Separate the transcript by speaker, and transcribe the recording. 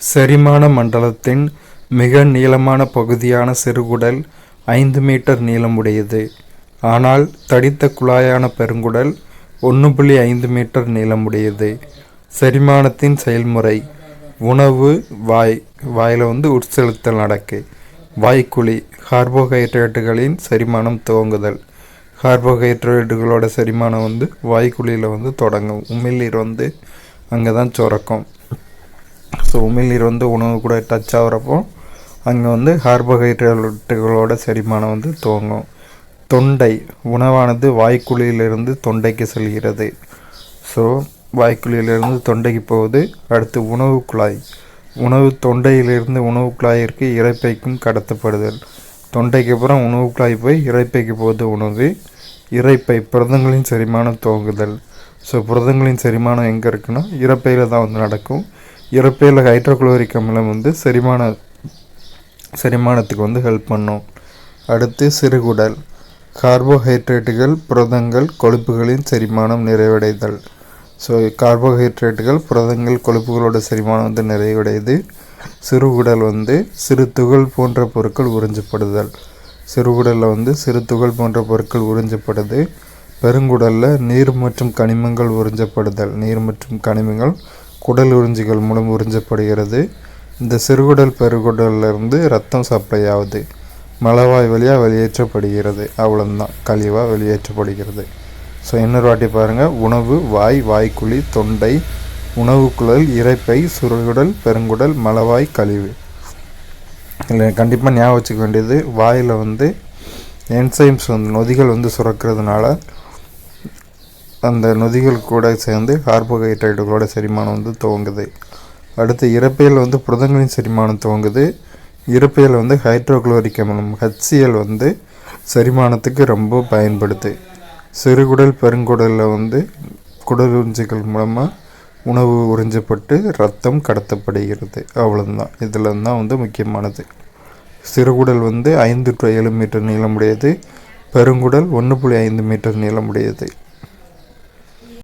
Speaker 1: செரிமான மண்டலத்தின் மிக நீளமான பகுதியான சிறுகுடல் 5 மீட்டர் நீளமுடையது. ஆனால் தடித்த குழாயான பெருங்குடல் 1.5 மீட்டர் நீளமுடையது. செரிமானத்தின் செயல்முறை: உணவு வாயில் உட்செலுத்தல் நடக்கு. வாய்க்குழி கார்போஹைட்ரேட்டுகளின் செரிமானம் துவங்குதல். கார்போஹைட்ரேட்டுகளோட செரிமானம் வாய்க்குழியில் தொடங்கும். உமிழ்நீர் அங்கே தான் சுரக்கும். ஸோ உமிழ்நீர் உணவு கூட டச் ஆகிறப்போ அங்கே கார்போஹைட்ரேட்டுகளோட செரிமானம் துவங்கும். தொண்டை உணவானது வாய்க்குழியிலிருந்து தொண்டைக்கு செல்கிறது. ஸோ வாய்க்குழியிலிருந்து தொண்டைக்கு போகுது. அடுத்து உணவு குழாய். உணவு தொண்டையிலிருந்து உணவு குழாயிற்கு இரைப்பைக்கும் கடத்தப்படுதல். தொண்டைக்கு அப்புறம் உணவு குழாய் போய் இரைப்பைக்கு போகுது உணவு. இரைப்பை புரதங்களின் செரிமானம் துவங்குதல். ஸோ புரதங்களின் செரிமானம் எங்கே இருக்குன்னா இரைப்பையில் தான் நடக்கும். இரைப்பையில் ஹைட்ரோகுளோரிக் அமிலம் செரிமானத்துக்கு ஹெல்ப் பண்ணும். அடுத்து சிறுகுடல். கார்போஹைட்ரேட்டுகள் புரதங்கள் கொழுப்புகளின் செரிமானம் நிறைவடைதல். ஸோ கார்போஹைட்ரேட்டுகள் புரதங்கள் கொழுப்புகளோட செரிமானம் நிறைவடையுது. சிறுகுடல் சிறு துகள் போன்ற பொருட்கள் உறிஞ்சப்படுதல். சிறுகுடலில் சிறு துகள் போன்ற பொருட்கள் உறிஞ்சப்படுது. பெருங்குடலில் நீர் மற்றும் கனிமங்கள் உறிஞ்சப்படுதல். நீர் மற்றும் கனிமங்கள் குடல் உறிஞ்சிகள் மூலம் உறிஞ்சப்படுகிறது. இந்த சிறுகுடல் பெருங்குடலிருந்து ரத்தம் சப்ளை ஆகுது. மலவாய் வழியாக வெளியேற்றப்படுகிறது. அவ்வளோதான், கழிவாக வெளியேற்றப்படுகிறது. ஸோ இன்னொரு வாட்டி பாருங்கள். உணவு வாய்க்குழி, தொண்டை, உணவு குழல், இரைப்பை, சிறுகுடல், பெருங்குடல், மலவாய், கழிவு. இல்லை கண்டிப்பாக ஞாபகம் வச்சுக்க வேண்டியது, வாயில் என்சைம்ஸ் நொதிகள் சுரக்கிறதுனால அந்த நொதிகள் கூட சேர்ந்து கார்போஹைட்ரேட்டுகளோட செரிமானம் துவங்குது. அடுத்து இரைப்பையில் புரதங்களின் செரிமானம் துவங்குது. இரைப்பையில் ஹைட்ரோகுளோரிக் அமிலம் HCl செரிமானத்துக்கு ரொம்ப பயன்படுது. சிறுகுடல் பெருங்குடலில் குடல் உறிஞ்சிகள் மூலமாக உணவு உறிஞ்சப்பட்டு ரத்தம் கடத்தப்படுகிறது. அவ்வளோதான். இதில் தான் முக்கியமானது. சிறுகுடல் 5 to 7 மீட்டர் நீளமுடையது. பெருங்குடல் 1.5 மீட்டர் நீளமுடையது.